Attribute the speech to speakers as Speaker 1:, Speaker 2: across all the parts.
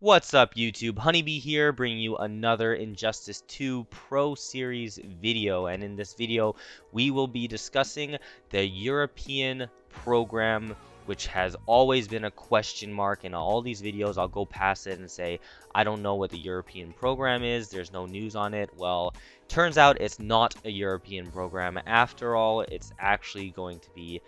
Speaker 1: What's up, YouTube? Honeybee here, bringing you another Injustice 2 Pro Series video. And in this video, we will be discussing the European program, which has always been a question mark. In all these videos, I'll go past it and say, I don't know what the European program is. There's no news on it. Well, turns out it's not a European program. After all, it's actually going to be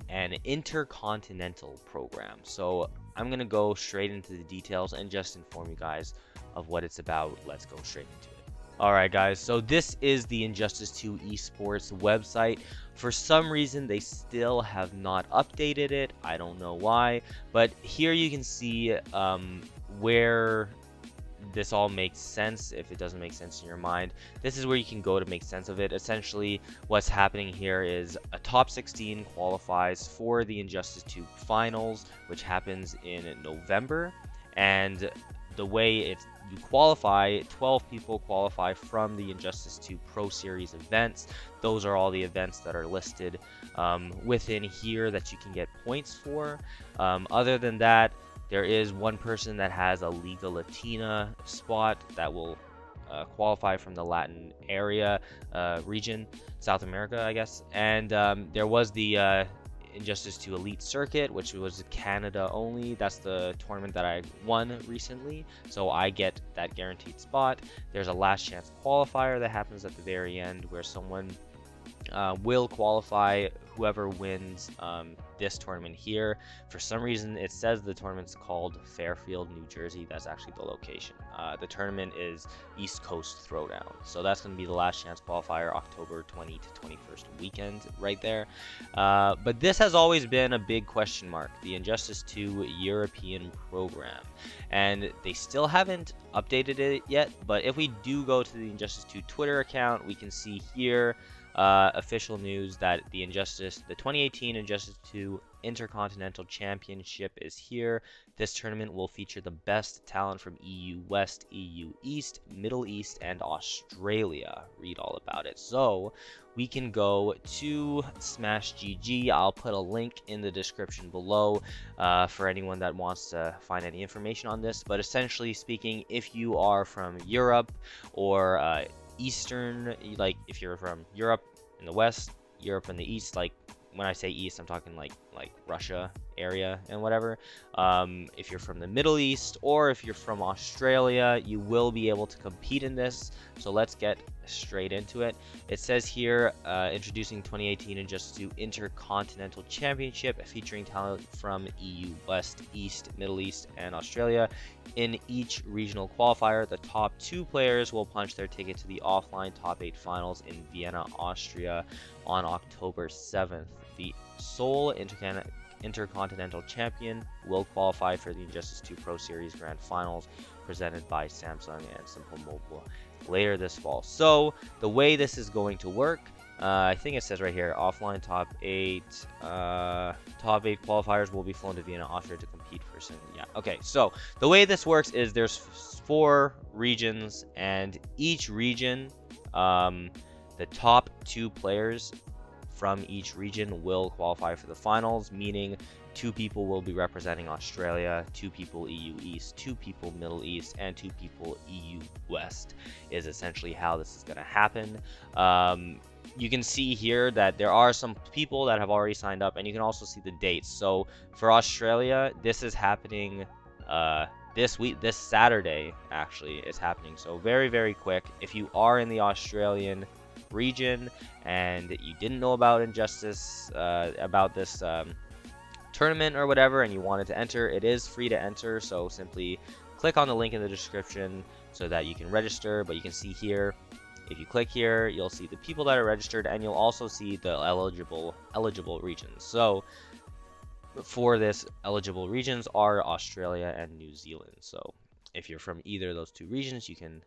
Speaker 1: an intercontinental program. So I'm gonna go straight into the details and just inform you guys of what it's about. Let's go straight into it. Alright guys, so this is the Injustice 2 esports website. For some reason they still have not updated it. I don't know why, but here you can see where this all makes sense. If it doesn't make sense in your mind, this is where you can go to make sense of it. Essentially, what's happening here is a top 16 qualifies for the Injustice 2 finals, which happens in November. And the way you qualify, 12 people qualify from the Injustice 2 Pro Series events. Those are all the events that are listed within here that you can get points for. Other than that, there is one person that has a Liga Latina spot that will qualify from the Latin area region, South America, I guess. And there was the Injustice 2 Elite Circuit, which was Canada only. That's the tournament that I won recently, so I get that guaranteed spot. There's a last chance qualifier that happens at the very end where someone will qualify, whoever wins this tournament here. For some reason it says the tournament's called Fairfield, New Jersey. That's actually the location. The tournament is East Coast Throwdown, so that's going to be the last chance qualifier, October 20 to 21st weekend right there. But this has always been a big question mark, the Injustice 2 European program, and they still haven't updated it yet. But if we do go to the Injustice 2 Twitter account, we can see here official news that the 2018 Injustice 2 Intercontinental Championship is here. This tournament will feature the best talent from EU West, EU East, Middle East, and Australia. Read all about it. So we can go to Smash GG. I'll put a link in the description below for anyone that wants to find any information on this. But essentially speaking, if you are from Europe or Eastern, like if you're from Europe in the West, Europe in the East, like when I say East, I'm talking like Russia area and whatever. If you're from the Middle East or if you're from Australia, you will be able to compete in this. So let's get straight into it. It says here, introducing 2018 Injustice 2 Intercontinental Championship, featuring talent from EU West, East, Middle East, and Australia. In each regional qualifier, the top 2 players will punch their ticket to the offline top 8 finals in Vienna, Austria on October 7th. The sole Intercontinental Champion will qualify for the Injustice 2 Pro Series Grand Finals presented by Samsung and Simple Mobile later this fall. So the way this is going to work, I think it says right here, offline top 8 qualifiers will be flown to Vienna, Austria to compete for yeah. Okay, so the way this works is there's 4 regions, and each region, the top 2 players from each region will qualify for the finals, meaning 2 people will be representing Australia, 2 people EU East, 2 people Middle East, and 2 people EU West is essentially how this is going to happen. You can see here that there are some people that have already signed up, and you can also see the dates. So for Australia, this is happening this Saturday, actually, is happening. So very, very quick. If you are in the Australian region and you didn't know about Injustice, about this tournament or whatever, and you wanted to enter, it is free to enter. So simply click on the link in the description so that you can register. But you can see here, if you click here, you'll see the people that are registered, and you'll also see the eligible regions. So for this, eligible regions are Australia and New Zealand. So if you're from either of those 2 regions, you can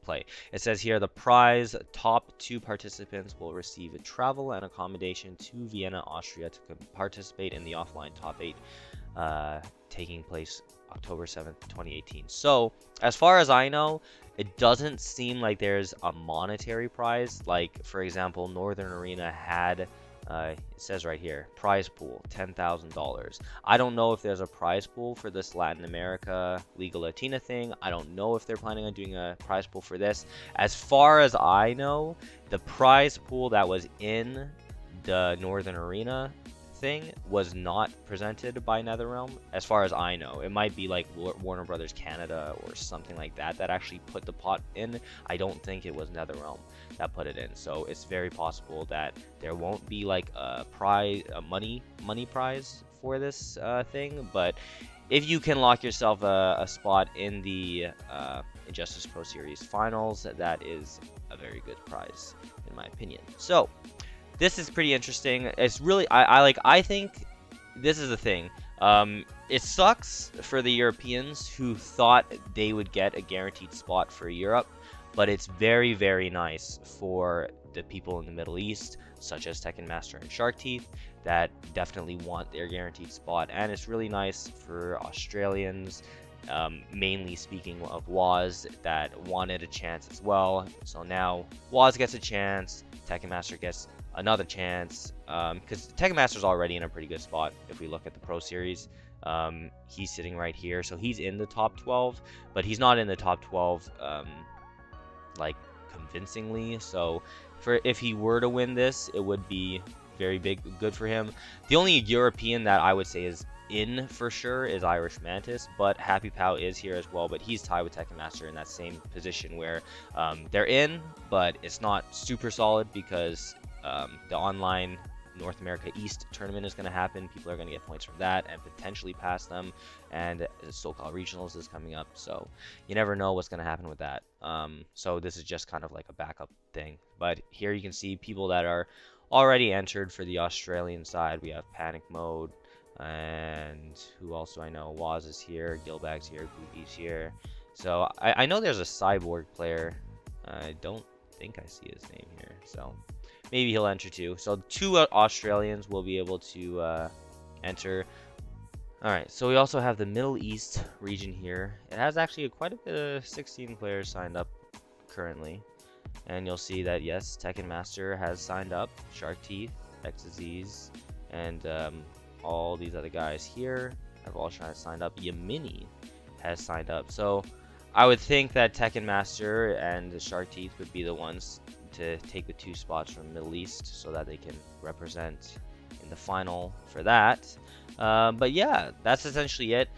Speaker 1: play. It says here the prize, top 2 participants will receive a travel and accommodation to Vienna, Austria to participate in the offline top 8 taking place October 7th, 2018. So as far as I know, it doesn't seem like there's a monetary prize. Like, for example, Northern Arena had It says right here, prize pool, $10,000. I don't know if there's a prize pool for this Latin America Liga Latina thing. I don't know if they're planning on doing a prize pool for this. As far as I know, the prize pool that was in the Northern Arena thing was not presented by NetherRealm, as far as I know. It might be like Warner Brothers Canada or something like that that actually put the pot in. I don't think it was NetherRealm that put it in, so it's very possible that there won't be like a prize, a money prize for this thing. But if you can lock yourself a spot in the Injustice Pro Series finals, that is a very good prize in my opinion. So this is pretty interesting. It's really, I think this is the thing. It sucks for the Europeans who thought they would get a guaranteed spot for Europe, but it's very, very nice for the people in the Middle East, such as Tekken Master and Shark Teeth, that definitely want their guaranteed spot. And it's really nice for Australians, mainly speaking of Waz, that wanted a chance as well. So now Waz gets a chance, Tekken Master gets another chance, because Tekken Master's already in a pretty good spot. If we look at the Pro Series, he's sitting right here, so he's in the top 12, but he's not in the top 12 like convincingly. So if he were to win this, it would be very good for him. The only European that I would say is in for sure is Irish Mantis, but Happy Pow is here as well, but he's tied with Tekken Master in that same position where they're in, but it's not super solid because the online North America East tournament is going to happen. People are going to get points from that and potentially pass them, and the SoCal Regionals is coming up, so you never know what's going to happen with that. So this is just kind of like a backup thing. But here you can see people that are already entered for the Australian side. We have Panic Mode, and who else do I know? Waz is here, Gilbag's here, Goofy's here. So I know there's a Cyborg player. I don't think I see his name here, so maybe he'll enter too. So 2 Australians will be able to enter. Alright, so we also have the Middle East region here. It has actually quite a bit of 16 players signed up currently. And you'll see that, yes, Tekken Master has signed up. Shark Teeth, X-Aziz, and all these other guys here have all signed up. Yamini has signed up. So I would think that Tekken Master and Shark Teeth would be the ones to take the 2 spots from the Middle East so that they can represent in the final for that. But yeah, that's essentially it.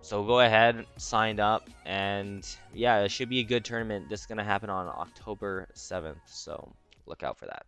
Speaker 1: So go ahead, sign up, and yeah, it should be a good tournament. This is going to happen on October 7th, so look out for that.